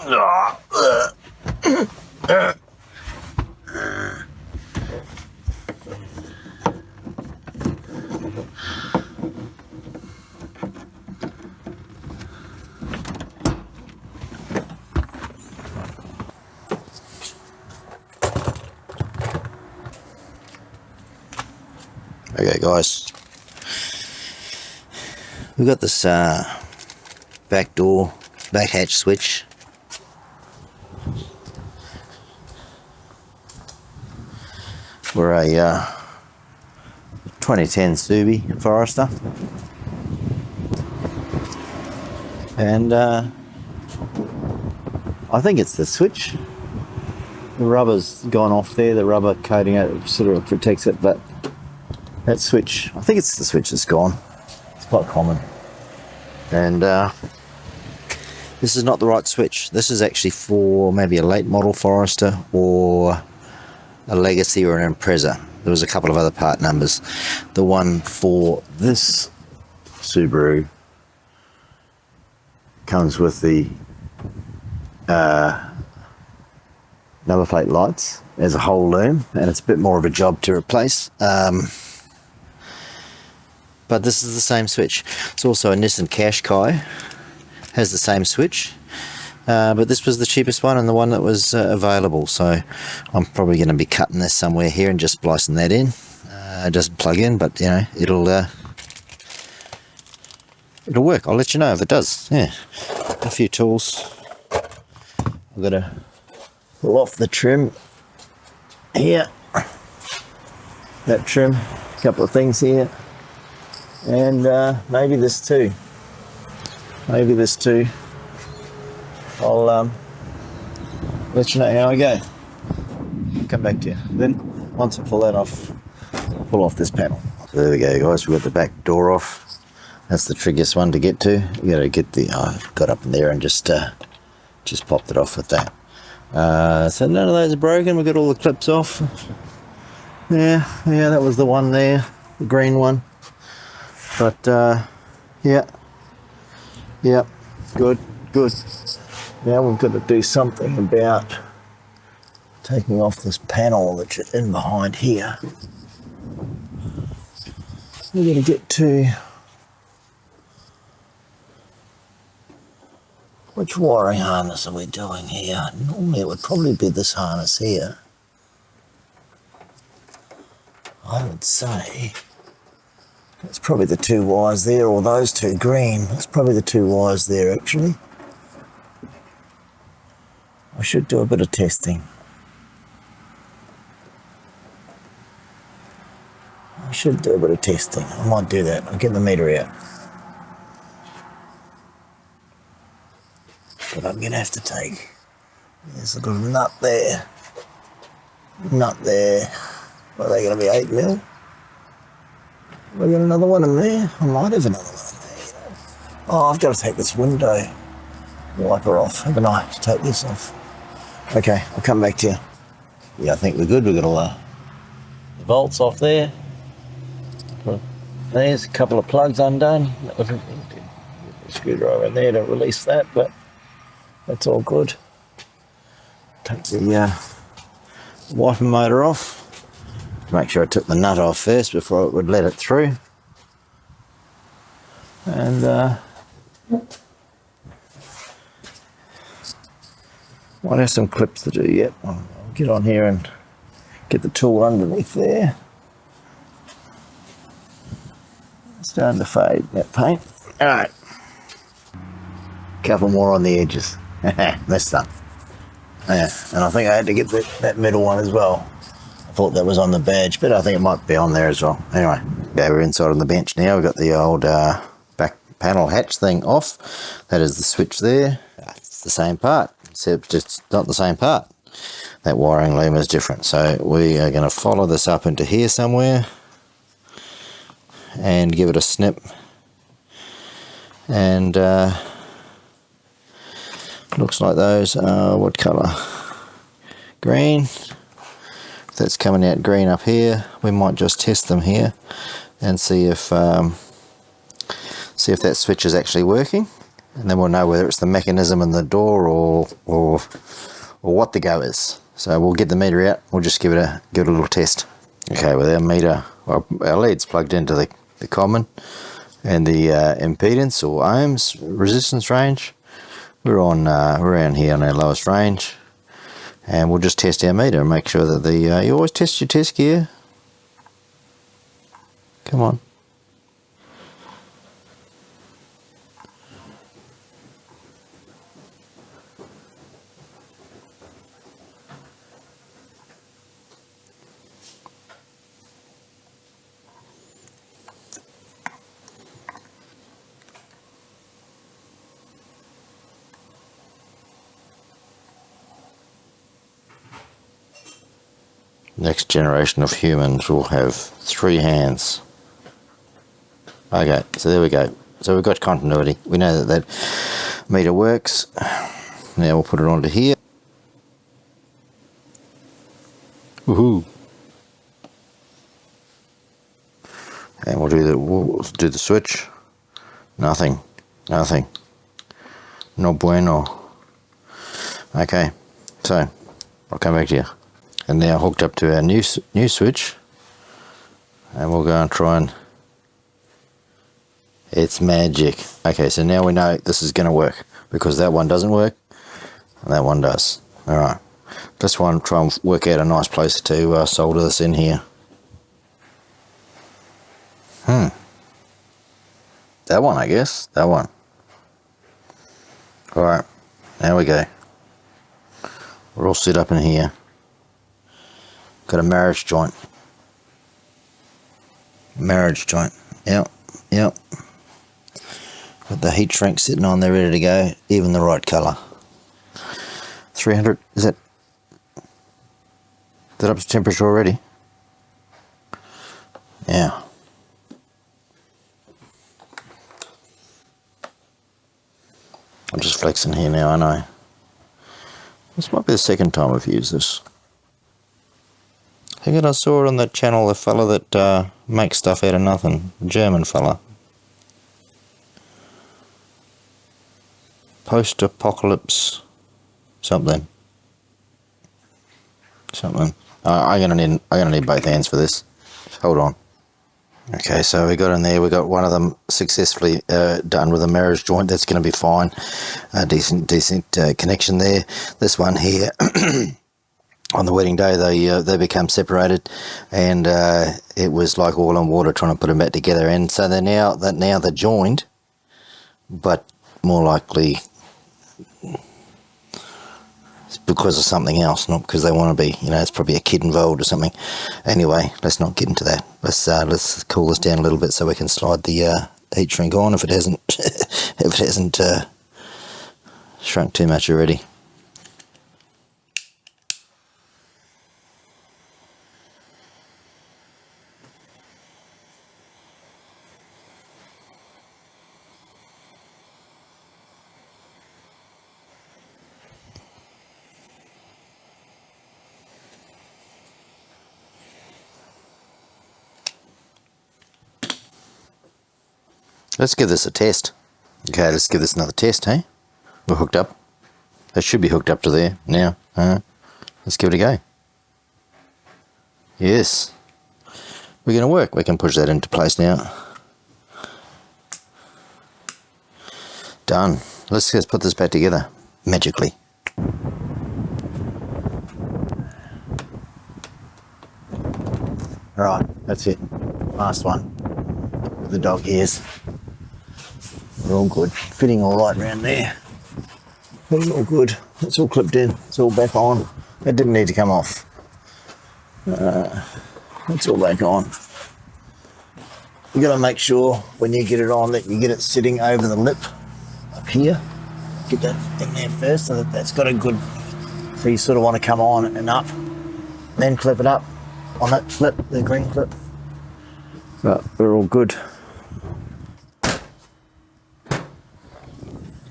Okay guys, we've got this back hatch switch. We're a 2010 Subaru Forester, and I think it's the switch. The rubber's gone off there, the rubber coating it sort of protects it, but that switch, I think it's the switch that's gone. It's quite common. And this is not the right switch. This is actually for maybe a late model Forester or a Legacy or an Impreza. There was a couple of other part numbers. The one for this Subaru comes with the number plate lights as a whole loom, and it's a bit more of a job to replace. But this is the same switch. It's also a Nissan Qashqai, has the same switch, but this was the cheapest one and the one that was available, so I'm probably going to be cutting this somewhere here and just splicing that in. It doesn't plug in, but you know, it'll work. I'll let you know if it does. Yeah, a few tools. I've got to pull off the trim here, that trim, a couple of things here, and maybe this too. I'll let you know how I go. Come back to you. Then once I pull that off, pull off this panel. So there we go guys, we've got the back door off. That's the trickiest one to get to. You gotta get the, I got up in there and just popped it off with that. So none of those are broken, we've got all the clips off. Yeah, that was the one there, the green one. But yeah, good. Now we've got to do something about taking off this panel that's in behind here. We're going to get to which wiring harness are we doing here? Normally it would probably be this harness here. I would say it's probably the two wires there, or those two green. It's probably the two wires there actually. I should do a bit of testing. I might do that. I'll get the meter out. But I'm going to have to take, there's a little nut there. What are they going to be, 8 mil? Have I got another one in there? I might have another one in there. Oh, I've got to take this window wiper off, haven't I? To take this off. Okay, I'll come back to you. Yeah, I think we're good. We've got all the bolts off there. There's a couple of plugs undone. That was a screwdriver in there to release that, but that's all good. Take the wiper motor off. Make sure I took the nut off first before it would let it through. And might have some clips to do yet. I'll get on here and get the tool underneath there. It's starting to fade, that paint. Alright. Couple more on the edges. Messed up. Yeah, and I think I had to get that middle one as well. I thought that was on the badge, but I think it might be on there as well. Anyway, yeah, we're inside on the bench now. We've got the old back panel hatch thing off. That is the switch there. It's the same part, except just not the same part. That wiring loom is different. So we are going to follow this up into here somewhere and give it a snip. And looks like those are, what colour? Green. If that's coming out green up here, we might just test them here and see if that switch is actually working. and then we'll know whether it's the mechanism in the door or what the go is. So we'll get the meter out. We'll just give it a little test. Okay, with our meter, well, our lead's plugged into the common, and the impedance or ohms resistance range. We're around here on our lowest range, and we'll just test our meter and make sure that you always test your test gear. Come on. Next generation of humans will have 3 hands. Okay, so there we go. So we've got continuity. We know that meter works. Now we'll put it onto here. Woohoo! And we'll do the switch. Nothing. No bueno. Okay, so I'll come back to you. And now hooked up to our new switch, and we'll go and try and... It's magic. Okay, so now we know this is going to work, because that one doesn't work and that one does. Alright, let's try and work out a nice place to solder this in here. That one, I guess. That one. Alright, now we go. We're all set up in here. Got a marriage joint. Yep. Got the heat shrink sitting on there ready to go, even the right colour. 300, is that up to temperature already? Yeah. I'm just flexing here now, I know. This might be the second time I've used this. I think I saw it on the channel, the fella that makes stuff out of nothing. German fella. Post-apocalypse something. I'm gonna need both hands for this. Hold on. Okay, so we got in there. We got one of them successfully done with a marriage joint. That's going to be fine. Decent connection there. This one here. On the wedding day, they become separated, and it was like oil and water trying to put them back together. And so they're joined, but more likely it's because of something else, not because they want to be. It's probably a kid involved or something. Anyway, let's not get into that. Let's cool this down a little bit so we can slide the heat shrink on if it hasn't shrunk too much already. Let's give this a test. Okay, let's give this another test, hey? We're hooked up. It should be hooked up to there now. Let's give it a go. Yes. We're going to work. We can push that into place now. Done. Let's just put this back together magically. Right, that's it. Last one. With the dog ears. We're all good. Fitting all right around there. It's all good. It's all clipped in. It's all back on. It didn't need to come off. It's all back on. You got to make sure when you get it on that you get it sitting over the lip up here. Get that in there first so that's got a good... So you sort of want to come on and up. Then clip it up on that clip, the green clip. But we're all good.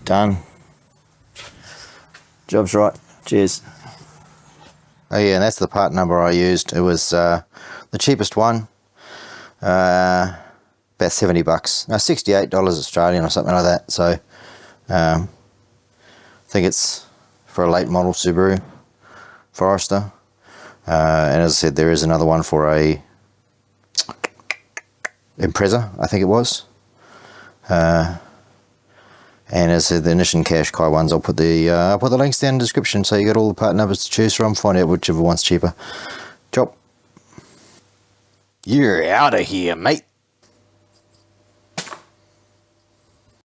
Done. Job's right. Cheers. Oh yeah, and that's the part number I used. It was the cheapest one. About $70. Now $68 Australian or something like that. So I think it's for a late model Subaru Forester. And as I said, there is another one for a Impreza, I think it was. And as I said, the Nissan Qashqai ones, I'll put the links down in the description, so you got all the part numbers to choose from. Find out whichever one's cheaper. Chop. You're out of here, mate.